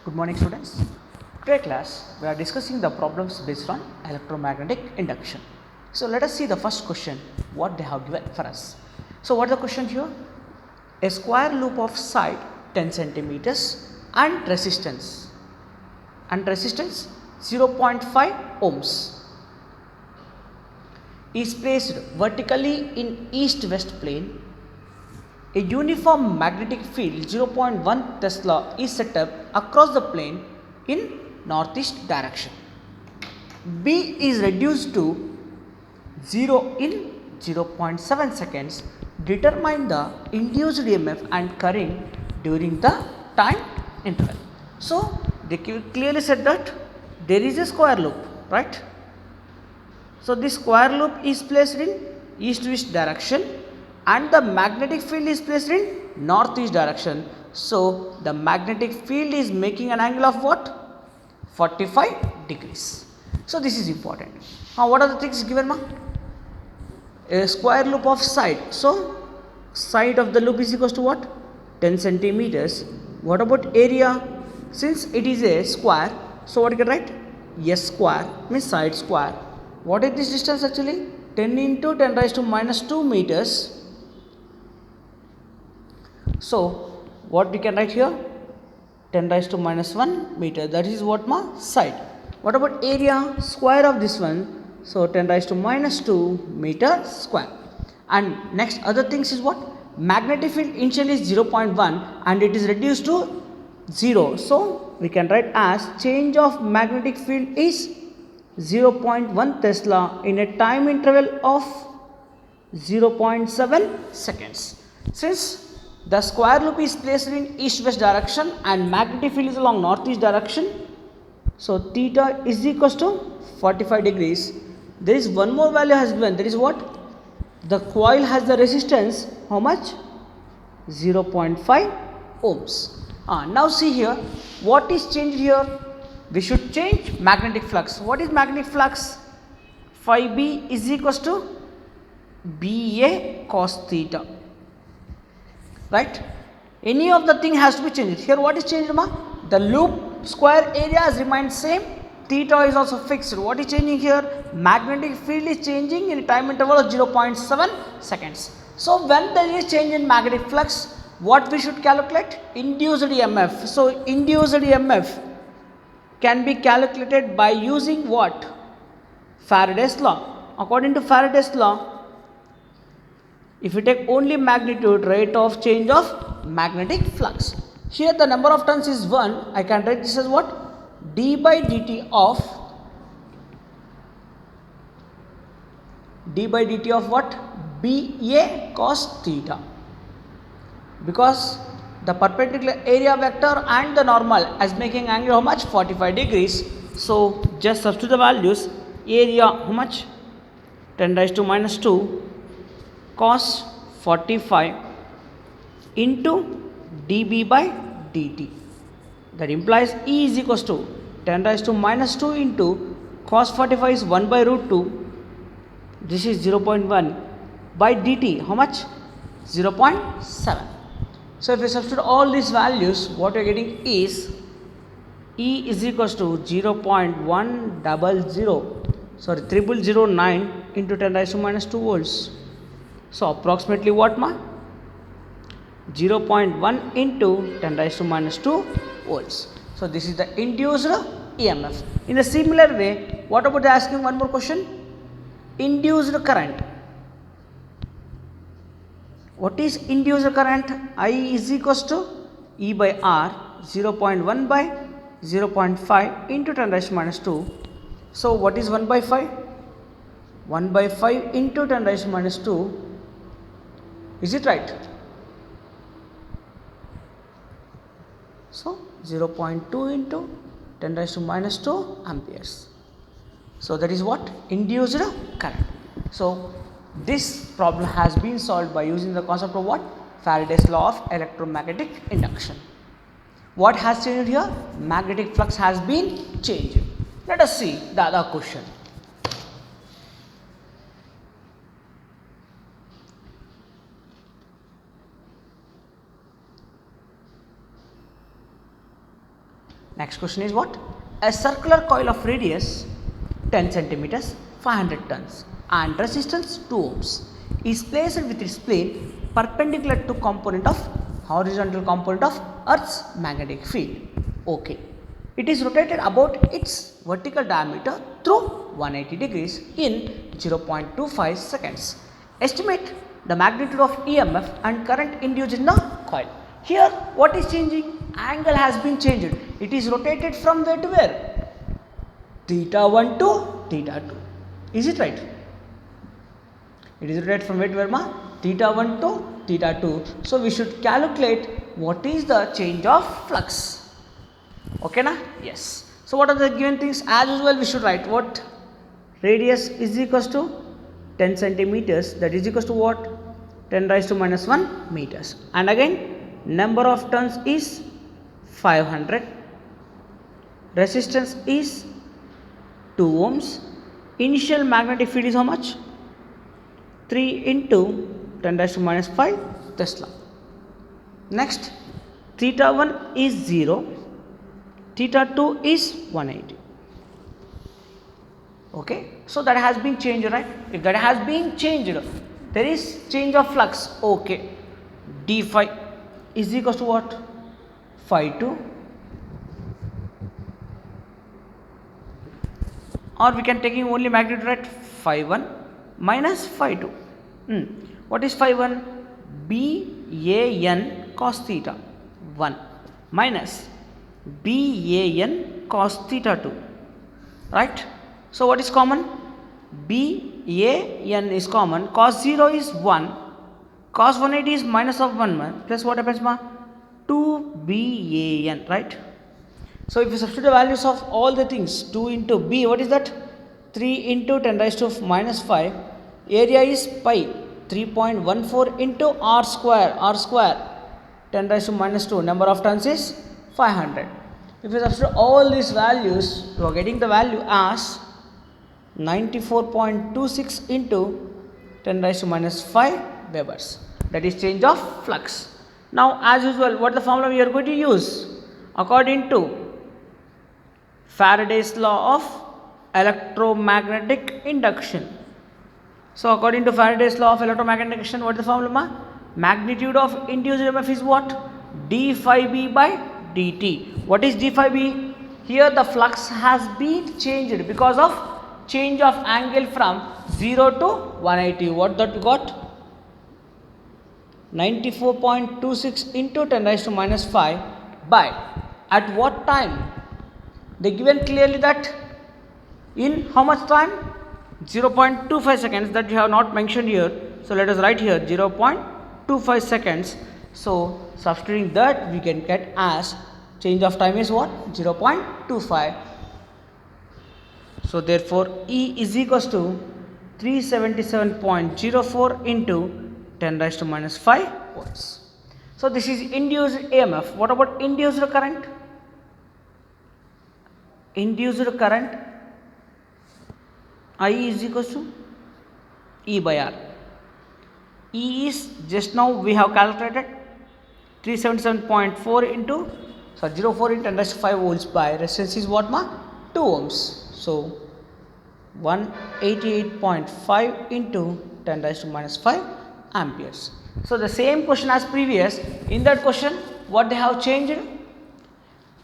Good morning, students. Today class we are discussing the problems based on electromagnetic induction. So let us see the first question what they have given for us. So what is the question here? A square loop of side 10 centimeters and resistance 0.5 ohms is placed vertically in east-west plane. A uniform magnetic field 0.1 Tesla is set up across the plane in northeast direction. B is reduced to 0 in 0.7 seconds. Determine the induced EMF and current during the time interval. So, they clearly said that there is a square loop, right? So, this square loop is placed in east-west direction and the magnetic field is placed in northeast direction. So, the magnetic field is making an angle of what? 45 degrees. So, this is important. Now, what are the things given? A square loop of side. So, side of the loop is equals to what? 10 centimeters. What about area? Since it is a square, so what you can write? S square means side square. What is this distance actually? 10 into 10 raised to minus 2 meters. So, what we can write here? 10 raised to minus 1 meter. That is what side. What about area? Square of this one. So, 10 raised to minus 2 meter square. And next other things is what? Magnetic field initially is 0.1 and it is reduced to 0. So, we can write as change of magnetic field is 0.1 Tesla in a time interval of 0.7 seconds. Since the square loop is placed in east-west direction and magnetic field is along northeast direction, so theta is equals to 45 degrees. There is one more value has given, that is what? The coil has the resistance, how much? 0.5 ohms. Now see here, what is changed here? We should change magnetic flux. What is magnetic flux? Phi B is equals to BA cos theta. Right? Any of the thing has to be changed. Here what is changed? The loop square area has remained same. Theta is also fixed. What is changing here? Magnetic field is changing in a time interval of 0.7 seconds. So, when there is change in magnetic flux, what we should calculate? Induced EMF. So, induced EMF can be calculated by using what? Faraday's law. According to Faraday's law, if you take only magnitude, rate of change of magnetic flux. Here the number of turns is 1. I can write this as what? d by dt of what? BA cos theta. Because the perpendicular area vector and the normal as making angle how much? 45 degrees. So just substitute the values. Area how much? 10 raised to minus 2 cos 45 into dB by dt. That implies E is equals to 10 raised to minus 2 into cos 45 is 1 by root 2. This is 0.1 by dt. How much? 0.7. So if you substitute all these values, what you are getting is E is equals to 0.3009 into 10 raised to minus 2 volts. So approximately what 0.1 into 10 raised to minus 2 volts. So this is the induced EMF. In a similar way, what about asking one more question? Induced current. What is induced current? I is equals to E by R 0.1 by 0.5 into 10 raised to minus 2. So what is 1 by 5? 1 by 5 into 10 raised to minus 2. Is it right? So 0.2 into 10 raised to minus 2 amperes. So that is what? Induced current. So this problem has been solved by using the concept of what? Faraday's law of electromagnetic induction. What has changed here? Magnetic flux has been changed. Let us see the other question. Next question is what? A circular coil of radius 10 centimeters, 500 tons and resistance 2 ohms is placed with its plane perpendicular to component of horizontal component of Earth's magnetic field. Okay. It is rotated about its vertical diameter through 180 degrees in 0.25 seconds. Estimate the magnitude of EMF and current induced in the coil. Here what is changing? Angle has been changed. It is rotated from where to where? Theta 1 to theta 2. Is it right? It is rotated from where to where, ma? Theta 1 to theta 2. So we should calculate what is the change of flux. Okay na? Yes. So what are the given things? As usual we should write what? Radius is equals to 10 centimeters, that is equals to what? 10 raised to minus 1 meters. And again number of turns is 500. Resistance is 2 ohms. Initial magnetic field is how much? 3 into 10 raised to minus 5 Tesla. Next, theta 1 is 0. Theta 2 is 180. Okay, so that has been changed, right? If that has been changed, there is change of flux. Okay, d phi is equals to what? Phi 2, or we can taking only magnitude, right? Phi 1 minus phi 2. What is phi 1? BAN cos theta 1 minus BAN cos theta 2, right? So what is common? BAN is common, cos 0 is 1, cos 180 is minus of 1 plus what happens, ma? 2 BAN, right? So if you substitute the values of all the things, 2 into B, what is that? 3 into 10 raised to minus 5, area is pi, 3.14 into r square, 10 raised to minus 2, number of turns is 500. If you substitute all these values, you are getting the value as 94.26 into 10 raised to minus 5 Webers. That is change of flux. Now as usual, what the formula we are going to use? According to Faraday's law of electromagnetic induction. So according to Faraday's law of electromagnetic induction, what is the formula? Magnitude of induced EMF is what? d phi b by dt. What is d phi b? Here the flux has been changed because of change of angle from 0 to 180. What that we got? 94.26 into 10 raised to minus 5 by at what time? They given clearly that in how much time? 0.25 seconds, that we have not mentioned here. So let us write here 0.25 seconds. So substituting that, we can get as change of time is what? 0.25. So therefore E is equals to 377.04 into 10 raised to minus 5 volts. So this is induced EMF. What about induced current? Induced current I is equals to E by R. E is just now we have calculated 377.4 into 0.4 into 10 raised to 5 volts by resistance is what, ma? 2 ohms. So 188.5 into 10 raised to minus 5 amperes. So the same question as previous. In that question, what they have changed?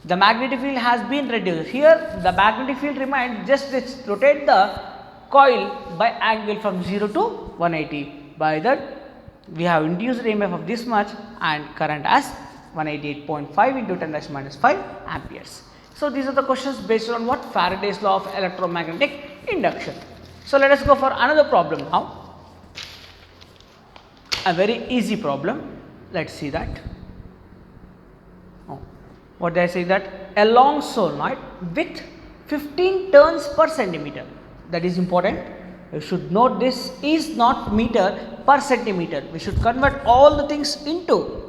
The magnetic field has been reduced. Here the magnetic field remains, just rotate the coil by angle from 0 to 180. By that we have induced EMF of this much and current as 188.5 into 10 raised to minus 5 amperes. So these are the questions based on what? Faraday's law of electromagnetic induction. So let us go for another problem now. A very easy problem. Let's see that. What they say that a long solenoid with 15 turns per centimeter. That is important. You should note this is not meter per centimeter. We should convert all the things into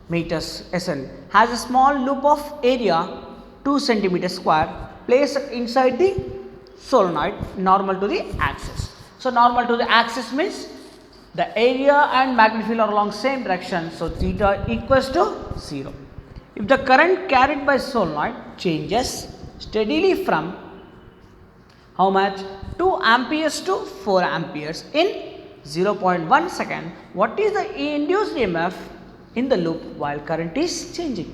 meters SN. Has a small loop of area 2 centimeter square placed inside the solenoid normal to the axis. So normal to the axis means the area and magnetic field are along same direction. So theta equals to 0. If the current carried by solenoid changes steadily from how much? 2 amperes to 4 amperes in 0.1 second, what is the induced EMF in the loop while current is changing?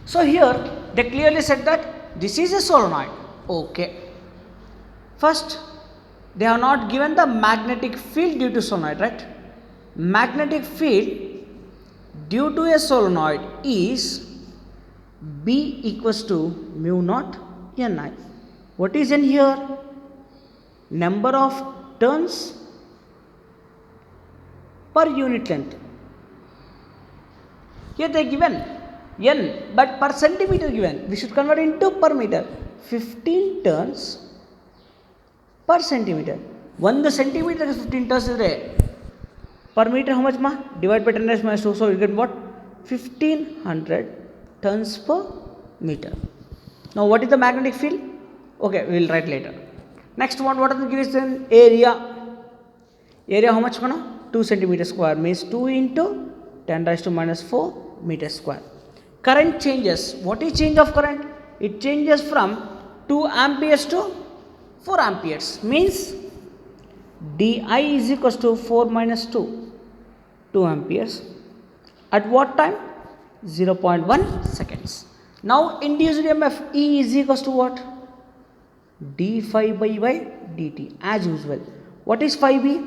So here they clearly said that this is a solenoid. Okay. First, they have not given the magnetic field due to solenoid, right? Magnetic field due to a solenoid is B equals to mu naught Ni. What is in here? Number of turns per unit length. Here they given N, but per centimeter given. We should convert into per meter. 15 turns per centimeter. 1 centimeter is 15 turns is there. Per meter how much ma? Divide by 10 raised minus 2. So you get what? 1500 turns per meter. Now what is the magnetic field? Okay, we will write later. Next one, what are the given area? Area how much mana? 2 centimeter square means 2 into 10 raised to minus 4 meter square. Current changes. What is change of current? It changes from 2 amperes to 4 amperes means di is equals to 4 minus 2 amperes. At what time? 0.1 seconds. Now induced EMF E is equals to what? d phi by dt as usual. What is phi b?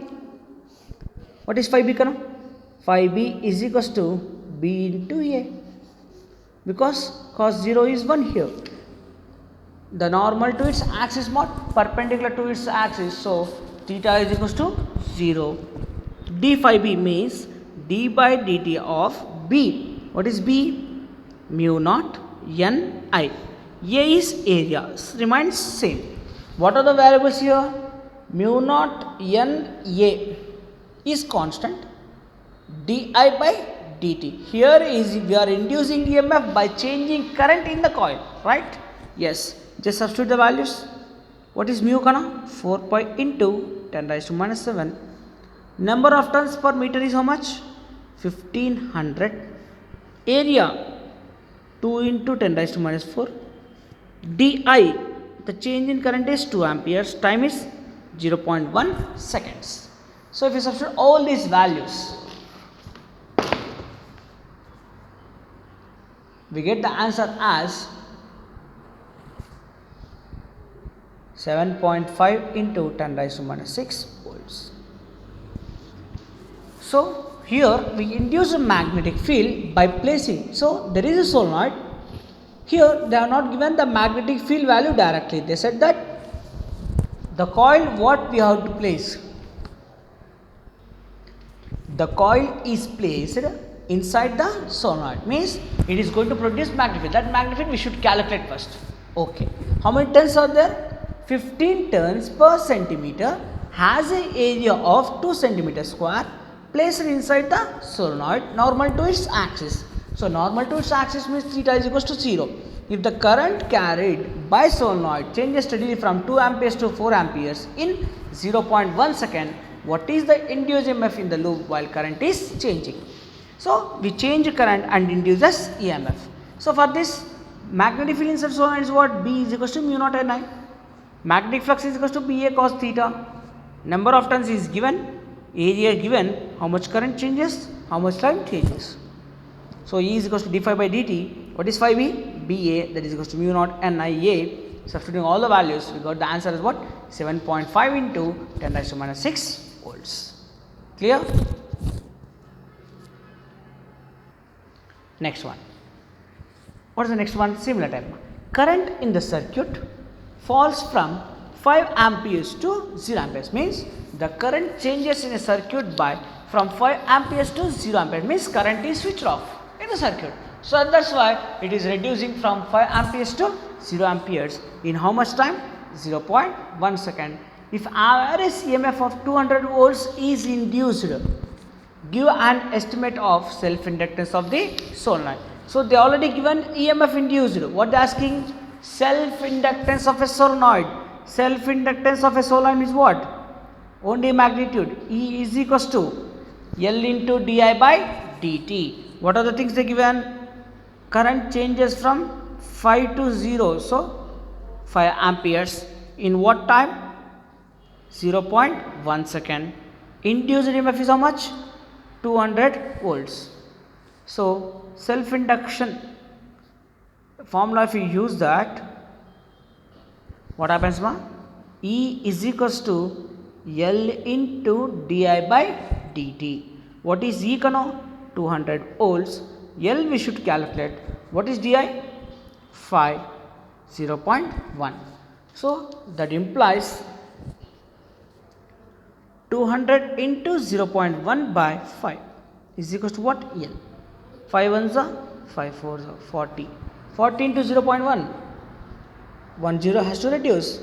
What is phi b? Phi b is equals to b into a, because cos 0 is 1 here. The normal to its axis is what? Perpendicular to its axis. So theta is equals to 0. d phi b means d by dt of b. What is b? Mu naught N I. A is area, remains same. What are the variables here? Mu naught N A is constant. Di by dt. Here is we are inducing EMF by changing current in the coil, right? Yes. Just substitute the values. What is mu kana? 4 pi into 10 raised to minus 7. Number of turns per meter is how much? 1500. Area 2 into 10 raised to minus 4. di, the change in current is 2 amperes, time is 0.1 seconds. So if you substitute all these values, we get the answer as 7.5 into 10 raised to minus 6 volts. So here we induce a magnetic field by placing, so there is a solenoid. Here they are not given the magnetic field value directly. They said that the coil what we have to place. The coil is placed inside the solenoid, means it is going to produce magnetic field. That magnetic field we should calculate first. Okay. How many turns are there? 15 turns per centimeter, has an area of 2 centimeter square, placed inside the solenoid, normal to its axis. So normal to its axis means theta is equals to 0. If the current carried by solenoid changes steadily from 2 amperes to 4 amperes in 0.1 second, what is the induced EMF in the loop while current is changing? So we change current and induces EMF. So for this, magnetic field inside solenoid is what? B is equals to mu naught Ni. Magnetic flux is equals to BA cos theta. Number of turns is given, area given, how much current changes, how much time changes. So E is equals to d phi by dt. What is phi b? BA, that is equals to mu naught NIA. Substituting all the values, we got the answer is what? 7.5 into 10 raised to minus 6 volts. Clear? Next one. What is the next one? Similar type. Current in the circuit falls from 5 amperes to 0 amperes, means the current changes in a circuit by from 5 amperes to 0 amperes, means current is switched off in the circuit. So that's why it is reducing from 5 amperes to 0 amperes in how much time? 0.1 second. If average EMF of 200 volts is induced, give an estimate of self-inductance of the solenoid. So they already given EMF induced. What they are asking? Self-inductance of a solenoid. Self-inductance of a solenoid is what? Only magnitude. E is equals to L into di by dt. What are the things they given? current changes from 5 to 0. So 5 amperes in what time? 0.1 second. Induced EMF is how much? 200 volts. So self induction formula, if you use that, what happens, ma? E is equals to L into di by dt. What is E kano? 200 volts. L we should calculate. What is di? 5, 0.1. So that implies 200 into 0.1 by 5 is equals to what? L. 5 ones are 5 fours are 40. 40 into 0.1. 1 0 has to reduce.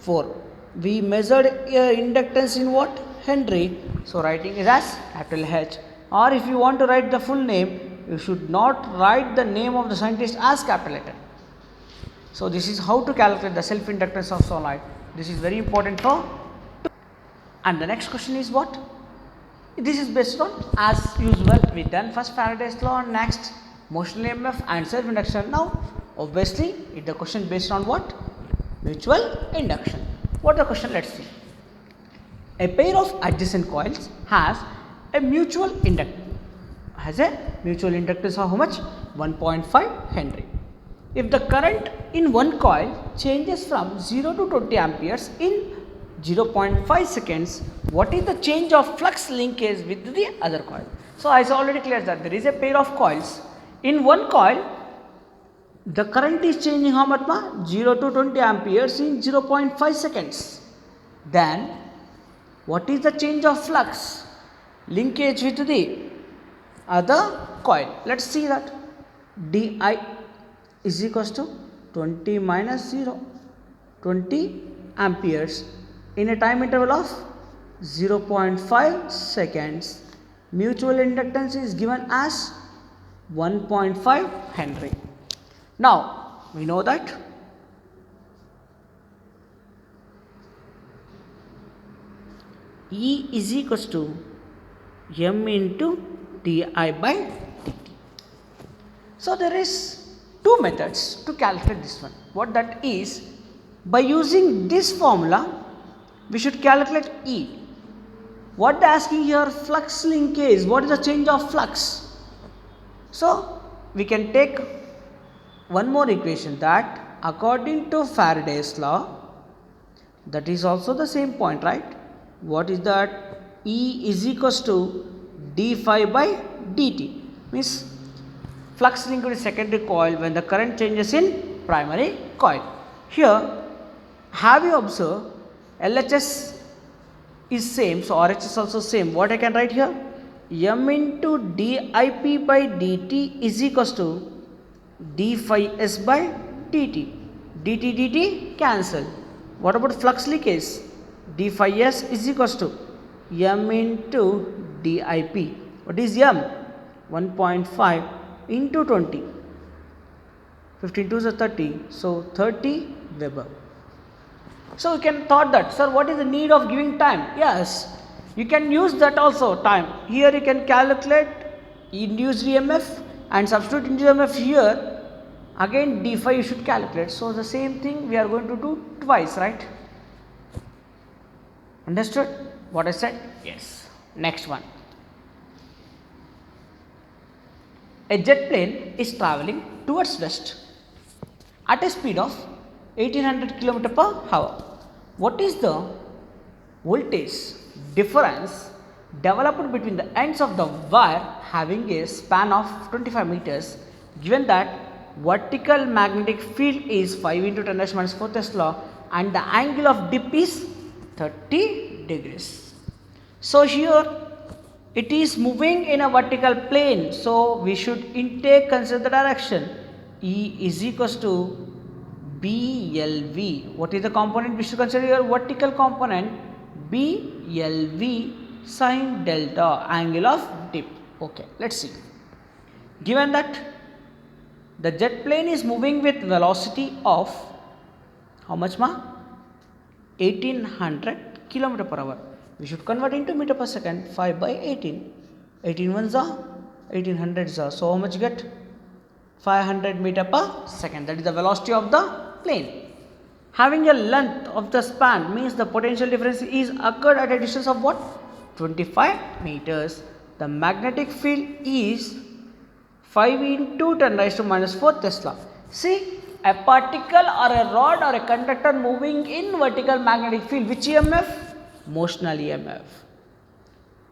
4. We measured inductance in what? Henry. So writing it as capital H. Or if you want to write the full name, you should not write the name of the scientist as capital letter. So this is how to calculate the self inductance of solenoid. This is very important for. And the next question is what? This is based on, as usual, we done first Faraday's law and next motion EMF and self induction. Now obviously the question based on what? Mutual induction. What the question? Let's see. A pair of adjacent coils has a mutual inductance. Has a mutual inductance of how much? 1.5 Henry. If the current in one coil changes from 0 to 20 amperes in 0.5 seconds, what is the change of flux linkage with the other coil? So I already cleared that there is a pair of coils. In one coil, the current is changing how much? 0 to 20 amperes in 0.5 seconds. Then what is the change of flux linkage with the other coil? Let's see that. Di is equals to 20 minus 0, 20 amperes in a time interval of 0.5 seconds. Mutual inductance is given as 1.5 Henry. Now we know that E is equals to M into di by dt. So there is two methods to calculate this one. What that is? By using this formula, we should calculate E. What they are asking here? Flux linkage. What is the change of flux? So we can take one more equation that according to Faraday's law, that is also the same point, right? What is that? E is equals to d phi by dt. Means flux linked with secondary coil when the current changes in primary coil. Here, have you observed LHS is same, so RHS is also same. What I can write here? M into dip by dt is equals to d phi s by dt. dt cancel. What about flux linkage? D phi s is equals to M into dip. What is M? 1.5 into 20. 15 2s are 30. So 30 Weber. So you can thought that, sir, what is the need of giving time? Yes, you can use that also, time. Here you can calculate induced EMF and substitute induced EMF here. Again d phi you should calculate. So the same thing we are going to do twice, right? Understood what I said? Yes. Next one. A jet plane is traveling towards west at a speed of 1800 km per hour. What is the voltage difference developed between the ends of the wire having a span of 25 meters, given that vertical magnetic field is 5 into 10 raised minus 4 Tesla and the angle of dip is 30 degrees. So here it is moving in a vertical plane, so we should intake consider the direction. E is equals to BLV. What is the component we should consider here? Vertical component BLV sin delta, angle of dip. Okay, let's see. Given that the jet plane is moving with velocity of how much, ma? 1800 km per hour. We should convert into meter per second. 5 by 18. 18 ones are 1800s are. So how much you get? 500 meter per second, that is the velocity of the plane. Having a length of the span means the potential difference is occurred at a distance of what? 25 meters. The magnetic field is 5 into 10 raised to minus 4 Tesla. See, a particle or a rod or a conductor moving in vertical magnetic field, which EMF? Motional EMF.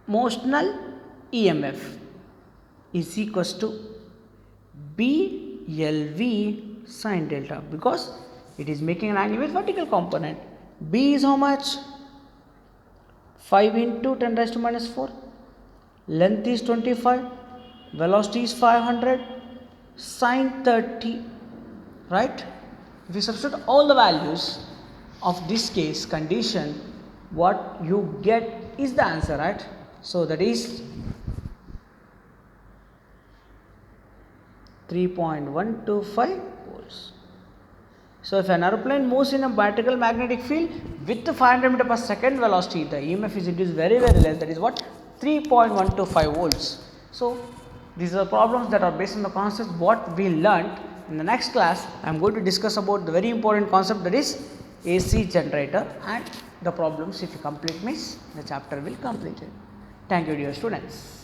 Motional EMF is equals to BLV sin delta, because it is making an angle with vertical component. B is how much? 5 into 10 raised to minus 4. Length is 25. Velocity is 500. Sin 30. Right? If you substitute all the values of this case condition, what you get is the answer, right? So that is 3.125 volts. So if an aeroplane moves in a vertical magnetic field with 500 meter per second velocity, the EMF is induced very less, that is what? 3.125 volts. So these are problems that are based on the concepts what we learned. In the next class, I am going to discuss about the very important concept, that is AC generator, and the problems if you complete means the chapter will complete it. Thank you dear students.